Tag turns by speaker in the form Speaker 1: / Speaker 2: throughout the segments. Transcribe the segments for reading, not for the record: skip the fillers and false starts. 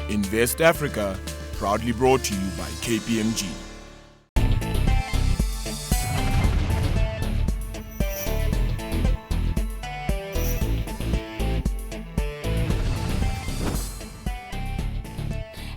Speaker 1: Invest Africa, proudly brought to you by KPMG.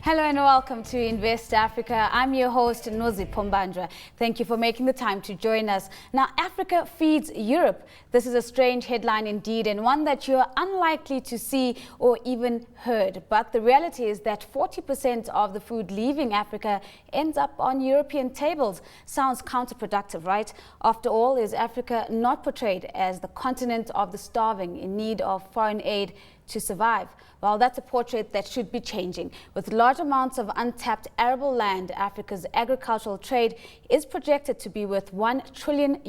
Speaker 2: Hello and welcome to Invest Africa. I'm your host, Nozi Pombandra. Thank you for making the time to join us. Now, Africa feeds Europe. This is a strange headline indeed, and one that you're unlikely to see or even heard. But the reality is that 40% of the food leaving Africa ends up on European tables. Sounds counterproductive, right? After all, is Africa not portrayed as the continent of the starving in need of foreign aid to survive? Well, that's a portrait that should be changing. With large amounts of untapped arable land, Africa's agricultural trade is projected to be worth $1 trillion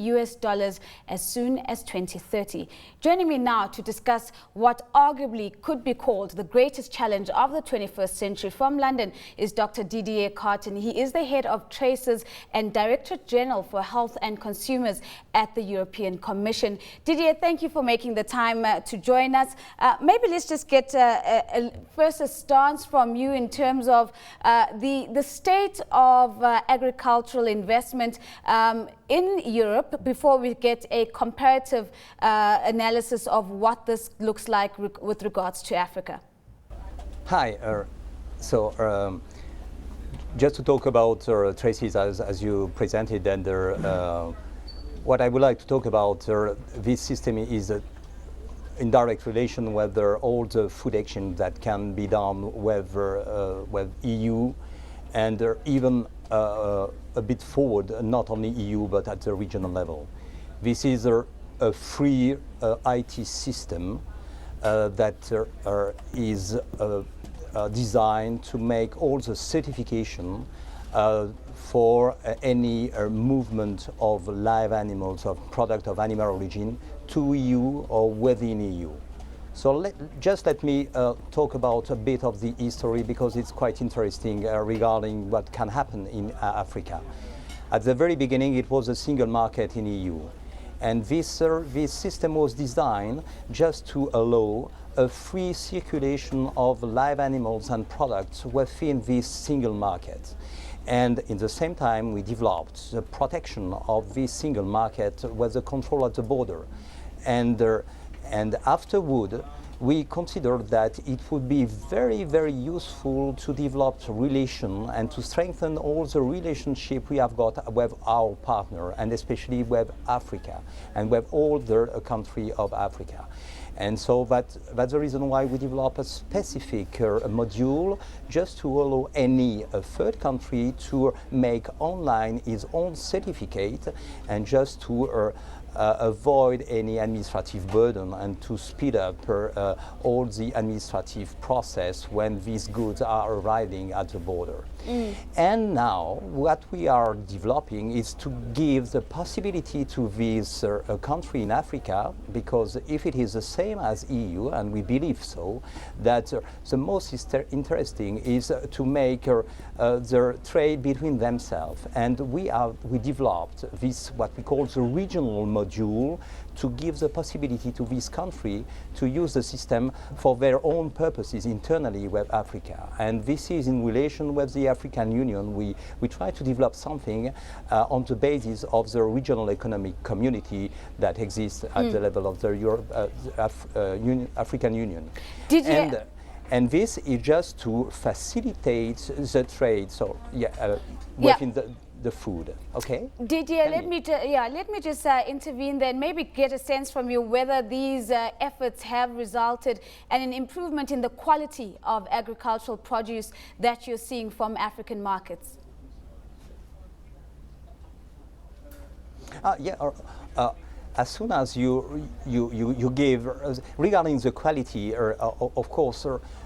Speaker 2: as soon as 2030. Joining me now to discuss what arguably could be called the greatest challenge of the 21st century from London is Dr. Didier Carton. He is the head of Traces and Director General for Health and Consumers at the European Commission. Didier, thank you for making the time to join us. Maybe let's just get first a stance from you in terms of the state of agricultural investment in Europe before we get a comparative analysis of what this looks like with regards to Africa.
Speaker 3: Hi. Just to talk about Traces as you presented, and what I would like to talk about this system is in direct relation with all the food action that can be done with EU and even a bit forward, not only EU but at the regional level. This is a free IT system that is designed to make all the certification for any movement of live animals, of product of animal origin to EU or within EU. So let me talk about a bit of the history, because it's quite interesting regarding what can happen in Africa. At the very beginning, it was a single market in EU, and this system was designed just to allow a free circulation of live animals and products within this single market. And in the same time, we developed the protection of this single market with the control at the border. And afterward, we considered that it would be very, very useful to develop relation and to strengthen all the relationship we have got with our partner, and especially with Africa and with all the countries of Africa. And so that's the reason why we develop a specific module just to allow any third country to make online its own certificate, and just to avoid any administrative burden and to speed up all the administrative process when these goods are arriving at the border. And now what we are developing is to give the possibility to this country in Africa, because if it is the same as EU, and we believe so, that the most interesting is to make the trade between themselves. And we developed this, what we call the regional module, to give the possibility to this country to use the system for their own purposes internally with Africa. And this is in relation with the African Union. We try to develop something on the basis of the regional economic community that exists at the level of the African Union. And this is just to facilitate the trade. So within the food. Okay.
Speaker 2: Didier, let me just intervene there and maybe get a sense from you whether these efforts have resulted in an improvement in the quality of agricultural produce that you're seeing from African markets.
Speaker 3: As soon as you give regarding the quality, of course,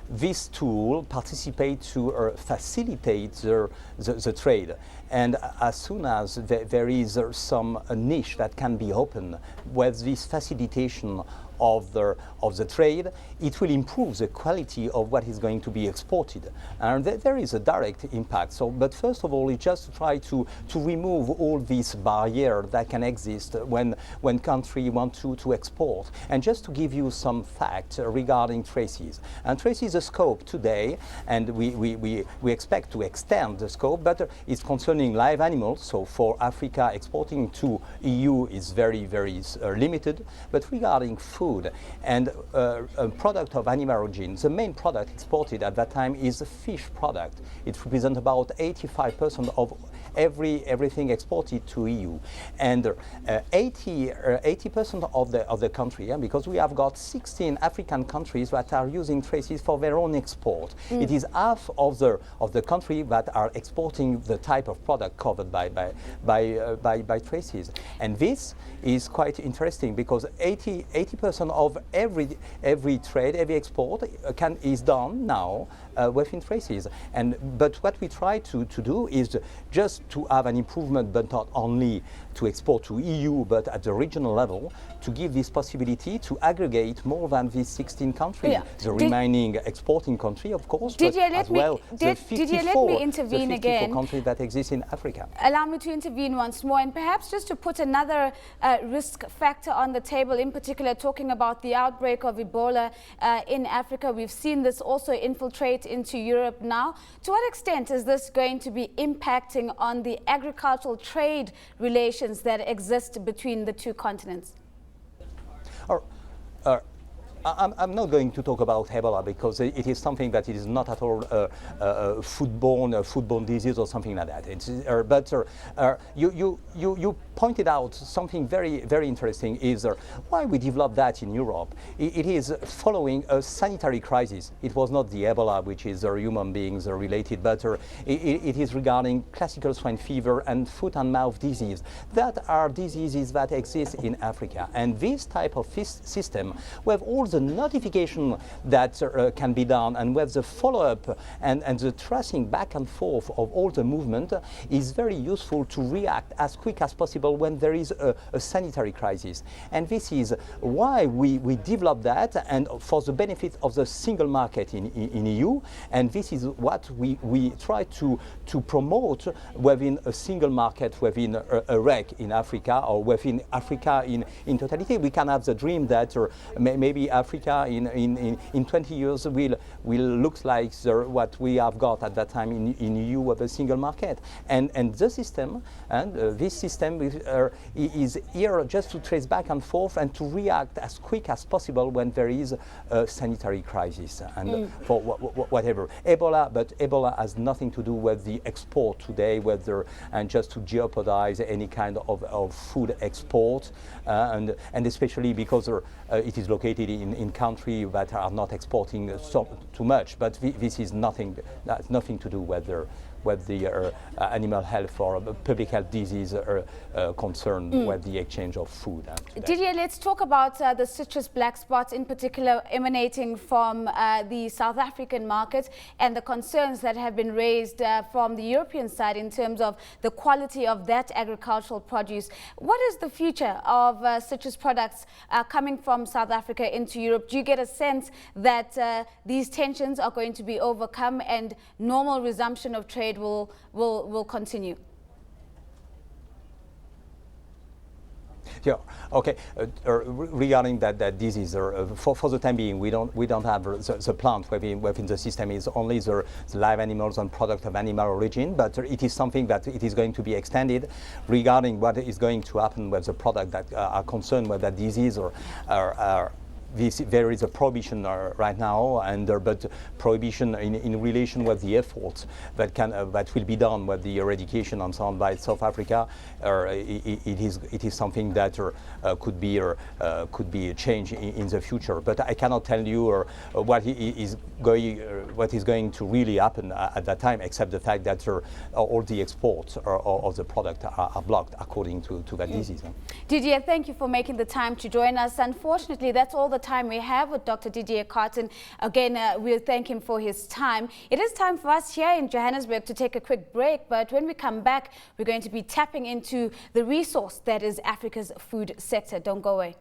Speaker 3: this tool participates to facilitate the trade. And as soon as there is some niche that can be opened with this facilitation of the trade, it will improve the quality of what is going to be exported. And there is a direct impact. So, but first of all, it's just to try to remove all these barriers that can exist when countries want to export. And just to give you some facts regarding traces. And traces the scope today, and we expect to extend the scope, but it's concerning live animals. So for Africa, exporting to EU is very, very limited. But regarding food and a product of animal origin, the main product exported at that time is a fish product. It represents about 85% of everything exported to EU, and 80% of the country, yeah, because we have got 16 African countries that are using traces for their own export. It is half of the country that are exporting the type of product covered by traces, and this is quite interesting because 80% of every trade, every export is done now within traces. But what we try to do is just to have an improvement, but not only to export to EU, but at the regional level, to give this possibility to aggregate more than these 16 countries. Yeah. The remaining exporting country, of course, but as well the 54 countries that exist in Africa.
Speaker 2: Allow me to intervene once more, and perhaps just to put another risk factor on the table, in particular talking about the outbreak of Ebola in Africa. We've seen this also infiltrate into Europe now. To what extent is this going to be impacting on the agricultural trade relations that exist between the two continents?
Speaker 3: I'm not going to talk about Ebola because it is something that is not at all foodborne disease or something like that. But you pointed out something very, very interesting is why we developed that in Europe. It is following a sanitary crisis. It was not the Ebola, which is human beings related, but it is regarding classical swine fever and foot and mouth disease. That are diseases that exist in Africa. And this type of system, with all the notification that can be done and with the follow-up and the tracing back and forth of all the movement is very useful to react as quick as possible when there is a sanitary crisis. And this is why we developed that, and for the benefit of the single market in EU. And this is what we try to promote within a single market, within a REC in Africa, or within Africa in totality. We can have the dream that maybe Africa in 20 years will look like what we have got at that time in EU with a single market. And the system, and this system is here just to trace back and forth and to react as quick as possible when there is a sanitary crisis and for whatever. But Ebola has nothing to do with the export today, and just to jeopardize any kind of food export, and especially because it is located in countries that are not exporting too much. But this is nothing to do with the animal health or public health disease concerned with the exchange of food.
Speaker 2: Didier, let's talk about the citrus black spots, in particular emanating from the South African market and the concerns that have been raised from the European side in terms of the quality of that agricultural produce. What is the future of citrus products coming from South Africa into Europe? Do you get a sense that these tensions are going to be overcome and normal resumption of trade will continue?
Speaker 3: Yeah. Okay. Regarding that disease, for the time being, we don't have the plant within the system. Is only the live animals and product of animal origin, but it is something that it is going to be extended. Regarding what is going to happen with the product that are concerned with that disease there is a prohibition right now, but prohibition in relation with the efforts that will be done with the eradication and so on by South Africa. It is something that could be a change in the future. But I cannot tell you what is going to really happen at that time, except the fact that all the exports of the product are blocked according to that disease.
Speaker 2: Didier, thank you for making the time to join us. Unfortunately, that's all the time we have with Dr. Didier Carton. Again, we'll thank him for his time. It is time for us here in Johannesburg to take a quick break, but when we come back, we're going to be tapping into the resource that is Africa's food sector. Don't go away.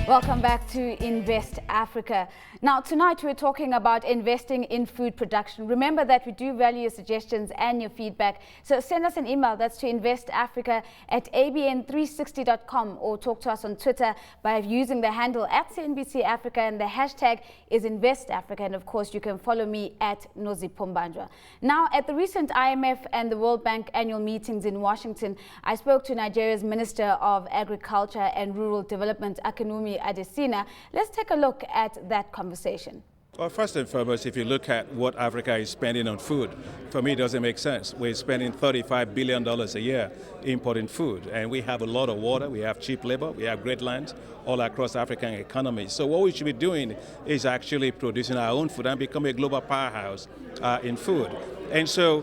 Speaker 2: Welcome back to Invest Africa. Now, tonight we're talking about investing in food production. Remember that we do value your suggestions and your feedback. So send us an email. That's to investafrica@abn360.com, or talk to us on Twitter by using the handle @CNBC Africa, and the hashtag is Invest Africa. And of course, you can follow me @NoziPombandra. Now, at the recent IMF and the World Bank annual meetings in Washington, I spoke to Nigeria's Minister of Agriculture and Rural Development, Akinwumi Adesina. Let's take a look at that conversation.
Speaker 4: Well, first and foremost, if you look at what Africa is spending on food, for me it doesn't make sense. We're spending $35 billion a year importing food, and we have a lot of water, we have cheap labor, we have great land all across the African economy. So what we should be doing is actually producing our own food and become a global powerhouse in food. And so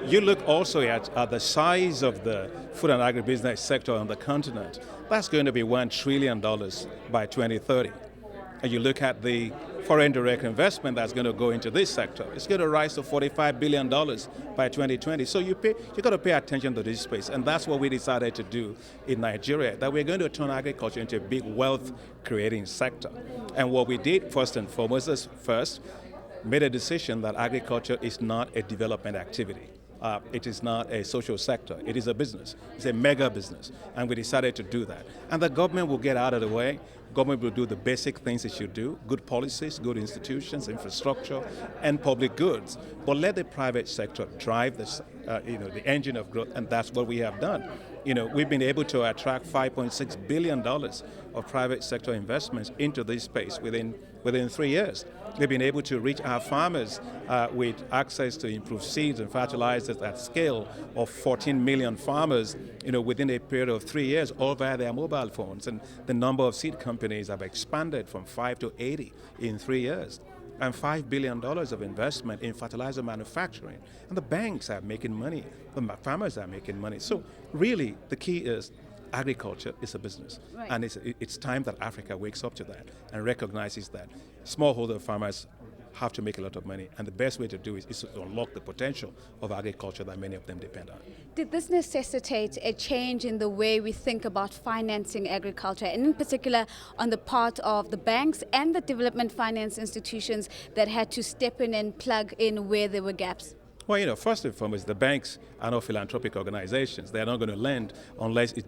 Speaker 4: you look also at the size of the food and agribusiness sector on the continent. That's going to be $1 trillion by 2030. And you look at the foreign direct investment that's going to go into this sector, it's going to rise to $45 billion by 2020. So you got to pay attention to this space. And that's what we decided to do in Nigeria, that we're going to turn agriculture into a big wealth creating sector. And what we did first and foremost is made a decision that agriculture is not a development activity. It is not a social sector. It is a business. It's a mega business. And we decided to do that. And the government will get out of the way. Government will do the basic things it should do: good policies, good institutions, infrastructure, and public goods. But let the private sector drive this, the engine of growth, and that's what we have done. We've been able to attract $5.6 billion of private sector investments into this space within 3 years. We've been able to reach our farmers with access to improved seeds and fertilizers at scale of 14 million farmers, within a period of 3 years, all via their mobile phones. And the number of seed companies have expanded from 5 to 80 in 3 years. And $5 billion of investment in fertilizer manufacturing. And the banks are making money. The farmers are making money. So really, the key is agriculture is a business. Right. And it's time that Africa wakes up to that and recognizes that smallholder farmers have to make a lot of money. And the best way to do it is to unlock the potential of agriculture that many of them depend on.
Speaker 2: Did this necessitate a change in the way we think about financing agriculture, and in particular on the part of the banks and the development finance institutions that had to step in and plug in where there were gaps?
Speaker 4: Well, first and foremost, the banks are not philanthropic organizations. They're not going to lend unless it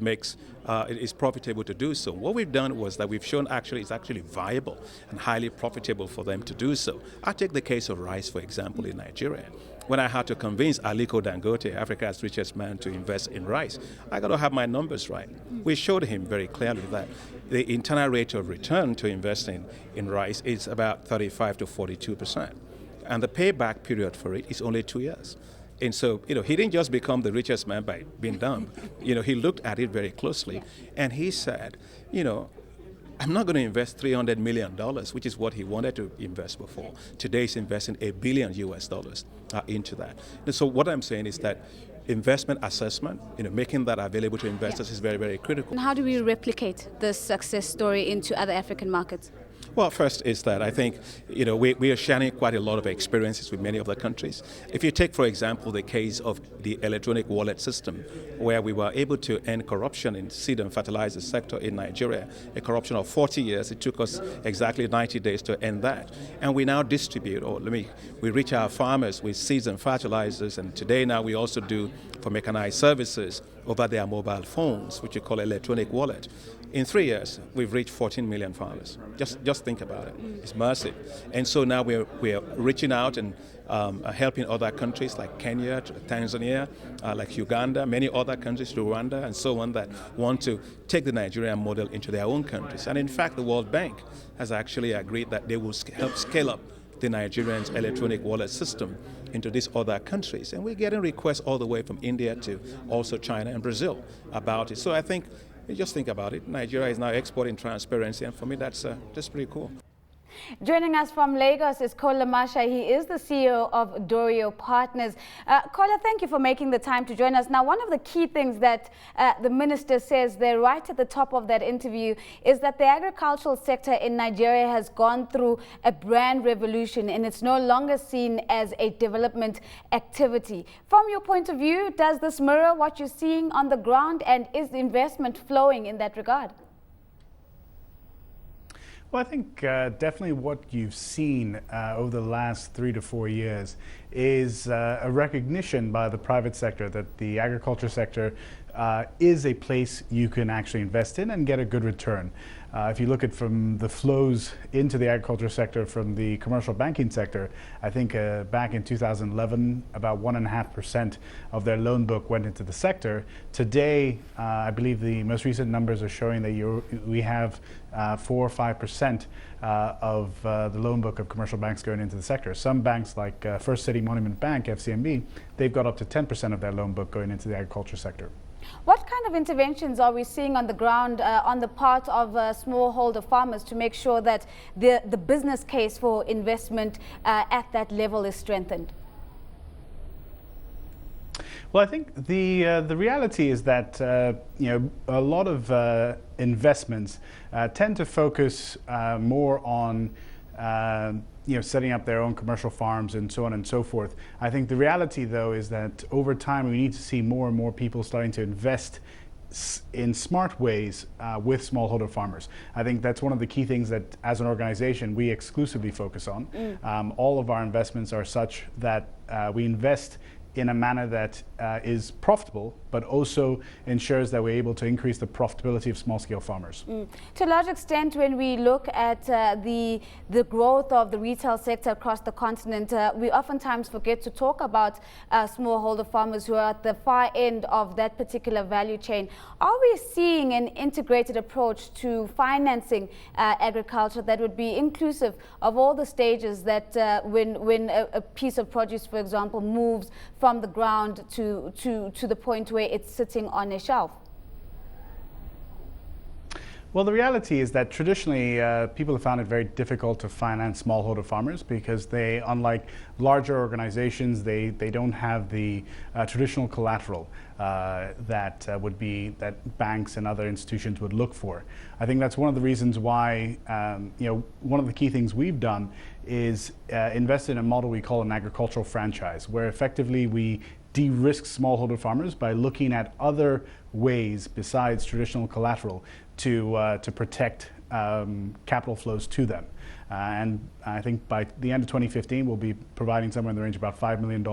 Speaker 4: is profitable to do so. What we've done was that we've shown it's actually viable and highly profitable for them to do so. I'll take the case of rice, for example, in Nigeria. When I had to convince Aliko Dangote, Africa's richest man, to invest in rice, I got to have my numbers right. We showed him very clearly that the internal rate of return to investing in rice is about 35 to 42%. And the payback period for it is only 2 years. And so, he didn't just become the richest man by being dumb. He looked at it very closely, and he said, I'm not going to invest $300 million, which is what he wanted to invest before. Today he's investing $1 billion into that. And so what I'm saying is that investment assessment, making that available to investors is very, very critical.
Speaker 2: And how do we replicate this success story into other African markets?
Speaker 4: Well, first is that I think, we are sharing quite a lot of experiences with many of the countries. If you take, for example, the case of the electronic wallet system, where we were able to end corruption in seed and fertilizer sector in Nigeria, a corruption of 40 years. It took us exactly 90 days to end that. And we now distribute, we reach our farmers with seeds and fertilizers, and today now we also do for mechanized services over their mobile phones, which we call electronic wallet. In 3 years, we've reached 14 million farmers. Just think about it. It's massive. And so now we're reaching out and helping other countries like Kenya, Tanzania, like Uganda, many other countries, Rwanda, and so on, that want to take the Nigerian model into their own countries. And in fact, the World Bank has actually agreed that they will help scale up the Nigerian's electronic wallet system into these other countries. And we're getting requests all the way from India to also China and Brazil about it. So I think, just think about it. Nigeria is now exporting transparency, and for me, that's pretty cool.
Speaker 2: Joining us from Lagos is Kola Masha. He is the CEO of Dorio Partners. Kola, thank you for making the time to join us. Now, one of the key things that the minister says there right at the top of that interview is that the agricultural sector in Nigeria has gone through a brand revolution, and it's no longer seen as a development activity. From your point of view, does this mirror what you're seeing on the ground, and is the investment flowing in that regard?
Speaker 5: Well, I think definitely what you've seen over the last 3 to 4 years is a recognition by the private sector that the agriculture sector is a place you can actually invest in and get a good return. If you look at from the flows into the agriculture sector from the commercial banking sector, I think back in 2011, about 1.5% of their loan book went into the sector. Today, I believe the most recent numbers are showing that we have 4 or 5% of the loan book of commercial banks going into the sector. Some banks like First City Monument Bank, FCMB, they've got up to 10% of their loan book going into the agriculture sector.
Speaker 2: What kind of interventions are we seeing on the ground on the part of smallholder farmers to make sure that the business case for investment at that level is strengthened?
Speaker 5: Well, I think the reality is that a lot of investments tend to focus more on setting up their own commercial farms and so on and so forth. I think the reality, though, is that over time we need to see more and more people starting to invest in smart ways with smallholder farmers. I think that's one of the key things that, as an organization, we exclusively focus on. All of our investments are such that we invest in a manner that is profitable, but also ensures that we're able to increase the profitability of small-scale farmers.
Speaker 2: To a large extent, when we look at the growth of the retail sector across the continent, we oftentimes forget to talk about smallholder farmers who are at the far end of that particular value chain. Are we seeing an integrated approach to financing agriculture that would be inclusive of all the stages that when a piece of produce, for example, moves from the ground to the point where it's sitting on a shelf?
Speaker 5: Well, the reality is that traditionally people have found it very difficult to finance smallholder farmers because they, unlike larger organizations, they don't have the traditional collateral that banks and other institutions would look for. I think that's one of the reasons why one of the key things we've done is invest in a model we call an agricultural franchise, where effectively we de-risk smallholder farmers by looking at other ways besides traditional collateral to protect capital flows to them. And I think by the end of 2015, we'll be providing somewhere in the range of about $5 million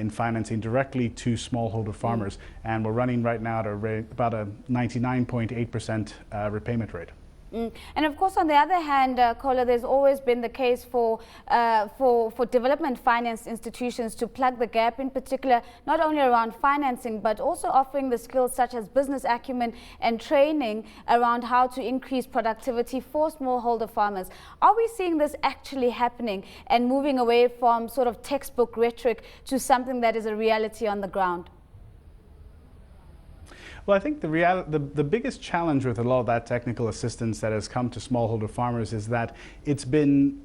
Speaker 5: in financing directly to smallholder farmers. And we're running right now at about a 99.8% repayment rate.
Speaker 2: And of course, on the other hand, Kola, there's always been the case for development finance institutions to plug the gap, in particular, not only around financing, but also offering the skills such as business acumen and training around how to increase productivity for smallholder farmers. Are we seeing this actually happening and moving away from sort of textbook rhetoric to something that is a reality on the ground?
Speaker 5: Well, I think the biggest challenge with a lot of that technical assistance that has come to smallholder farmers is that it's been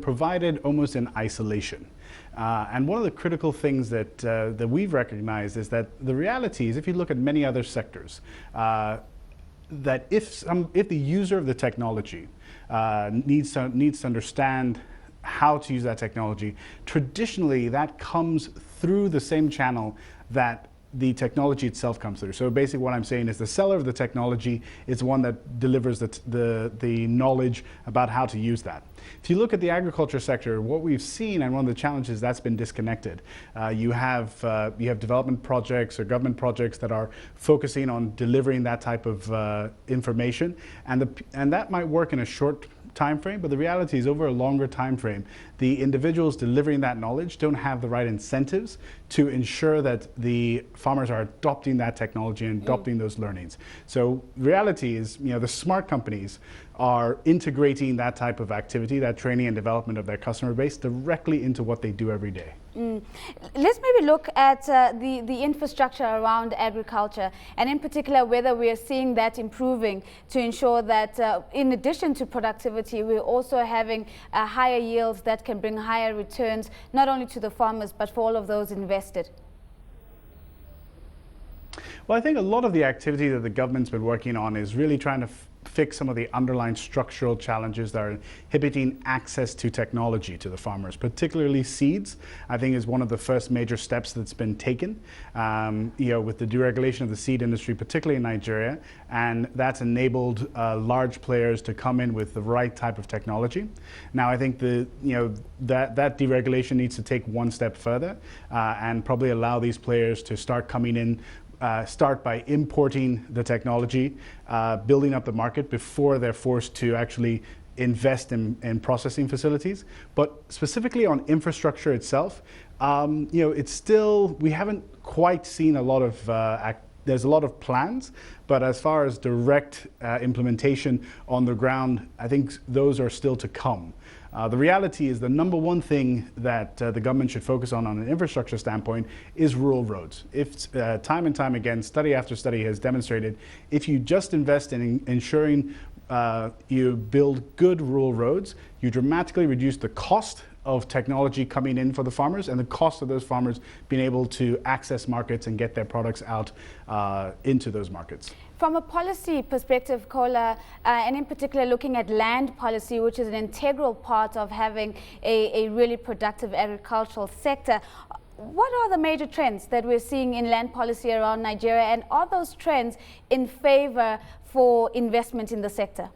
Speaker 5: provided almost in isolation. And one of the critical things that we've recognized is that the reality is, if you look at many other sectors, that if the user of the technology needs to understand how to use that technology, traditionally that comes through the same channel that the technology itself comes through. So basically what I'm saying is the seller of the technology is one that delivers the knowledge about how to use that. If you look at the agriculture sector, what we've seen, and one of the challenges that's been disconnected, you have development projects or government projects that are focusing on delivering that type of information, and that might work in a short time frame, but the reality is over a longer time frame, the individuals delivering that knowledge don't have the right incentives to ensure that the farmers are adopting that technology and adopting those learnings. So the reality is, the smart companies are integrating that type of activity, that training and development of their customer base directly into what they do every day.
Speaker 2: Let's maybe look at the infrastructure around agriculture, and in particular whether we are seeing that improving to ensure that in addition to productivity, we're also having higher yields that can bring higher returns, not only to the farmers, but for all of those invested.
Speaker 5: Well, I think a lot of the activity that the government's been working on is really trying to fix some of the underlying structural challenges that are inhibiting access to technology to the farmers, particularly seeds. I think is one of the first major steps that's been taken, with the deregulation of the seed industry, particularly in Nigeria, and that's enabled large players to come in with the right type of technology. Now, I think that deregulation needs to take one step further and probably allow these players to start coming in. Start by importing the technology, building up the market before they're forced to actually invest in processing facilities. But specifically on infrastructure itself, it's still, we haven't quite seen a lot of there's a lot of plans, but as far as direct implementation on the ground, I think those are still to come. The reality is the number one thing that the government should focus on an infrastructure standpoint is rural roads. If time and time again, study after study has demonstrated, if you just invest in ensuring you build good rural roads, you dramatically reduce the cost of technology coming in for the farmers and the cost of those farmers being able to access markets and get their products out into those markets.
Speaker 2: From a policy perspective, Kola, and in particular looking at land policy, which is an integral part of having a really productive agricultural sector, what are the major trends that we're seeing in land policy around Nigeria, and are those trends in favor for investment in the sector?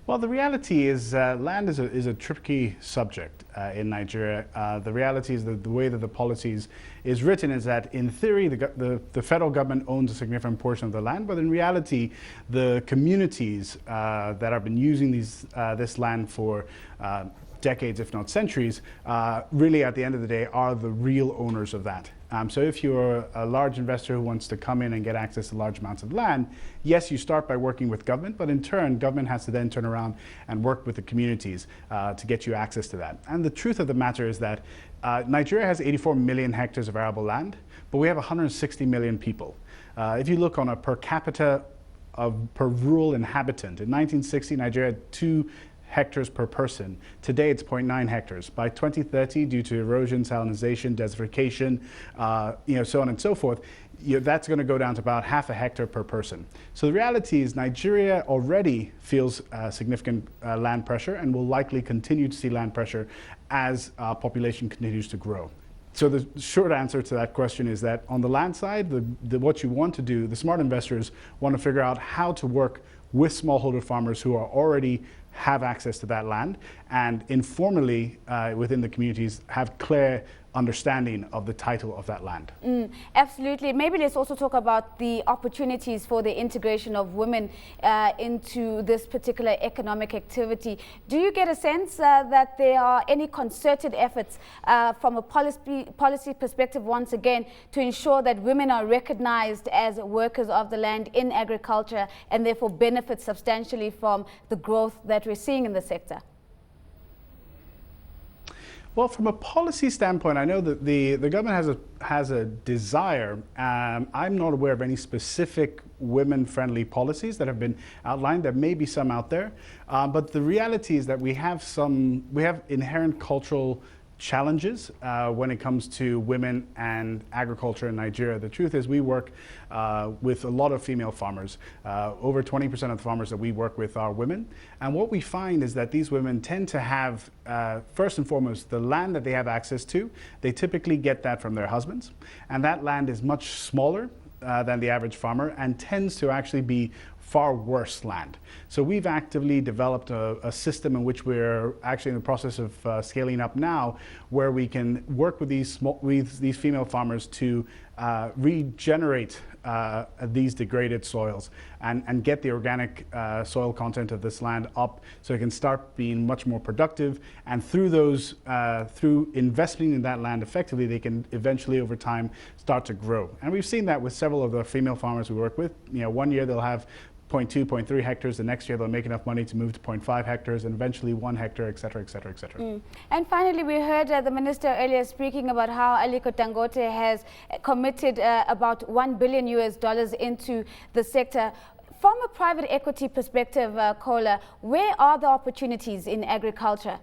Speaker 5: Well, the reality is land is a tricky subject in Nigeria. The reality is that the way that the policies is written is that in theory the federal government owns a significant portion of the land, but in reality the communities that have been using this land for decades, if not centuries, really at the end of the day are the real owners of that. So if you're a large investor who wants to come in and get access to large amounts of land, yes, you start by working with government, but in turn, government has to then turn around and work with the communities to get you access to that. And the truth of the matter is that Nigeria has 84 million hectares of arable land, but we have 160 million people. If you look on a per capita per rural inhabitant, in 1960, Nigeria had 2 hectares per person. Today it's 0.9 hectares. By 2030, due to erosion, salinization, desertification, so on and so forth, that's going to go down to about half a hectare per person. So the reality is Nigeria already feels significant land pressure and will likely continue to see land pressure as population continues to grow. So the short answer to that question is that on the land side, what you want to do, the smart investors want to figure out how to work with smallholder farmers who are already have access to that land and informally within the communities have clear understanding of the title of that land.
Speaker 2: Absolutely. Maybe let's also talk about the opportunities for the integration of women into this particular economic activity. Do you get a sense that there are any concerted efforts from a policy perspective, once again, to ensure that women are recognized as workers of the land in agriculture and therefore benefit substantially from the growth that we're seeing in the sector?
Speaker 5: Well, from a policy standpoint, I know that the government has a desire. I'm not aware of any specific women-friendly policies that have been outlined. There may be some out there, but the reality is that we have inherent cultural challenges when it comes to women and agriculture in Nigeria. The truth is we work with a lot of female farmers. Over 20% of the farmers that we work with are women. And what we find is that these women tend to have, first and foremost, the land that they have access to. They typically get that from their husbands. And that land is much smaller than the average farmer and tends to actually be far worse land. So we've actively developed a system in which we're actually in the process of scaling up now, where we can work with these female farmers to regenerate these degraded soils and get the organic soil content of this land up so it can start being much more productive. And through those, through investing in that land effectively, they can eventually over time start to grow. And we've seen that with several of the female farmers we work with. One year they'll have 0.2, 0.3 hectares. The next year they'll make enough money to move to 0.5 hectares and eventually 1 hectare, et cetera, et cetera, et cetera.
Speaker 2: And finally, we heard the minister earlier speaking about how Aliko Dangote has committed about $1 billion into the sector. From a private equity perspective, Kola, where are the opportunities in agriculture?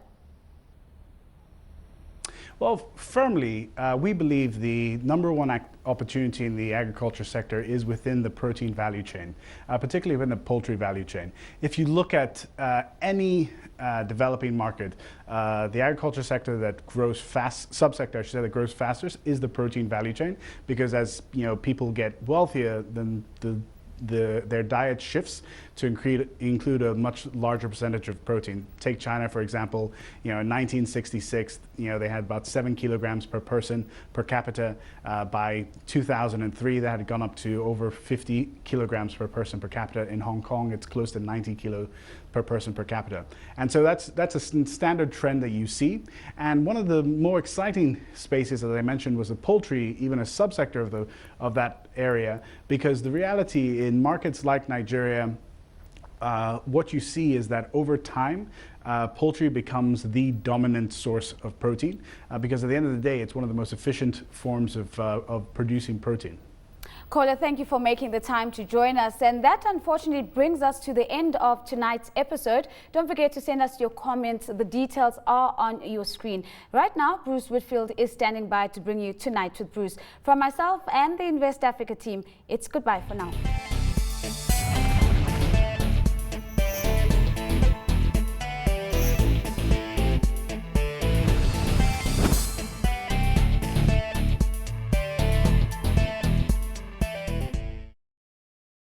Speaker 5: Well, firmly, we believe the number one opportunity in the agriculture sector is within the protein value chain, particularly within the poultry value chain. If you look at any developing market, the agriculture sector that grows fast, subsector I should say, that grows fastest is the protein value chain, because as people get wealthier, then their diet shifts to include a much larger percentage of protein. Take China, for example. In 1966, they had about 7 kilograms per person per capita. By 2003, that had gone up to over 50 kilograms per person per capita. In Hong Kong, it's close to 90 kilo per person per capita. And so that's a standard trend that you see. And one of the more exciting spaces, as I mentioned, was the poultry, even a subsector of that area, because the reality in markets like Nigeria, what you see is that over time, poultry becomes the dominant source of protein, because at the end of the day, it's one of the most efficient forms of producing protein.
Speaker 2: Kola, thank you for making the time to join us. And that unfortunately brings us to the end of tonight's episode. Don't forget to send us your comments. The details are on your screen. Right now, Bruce Whitfield is standing by to bring you Tonight with Bruce. From myself and the Invest Africa team, it's goodbye for now.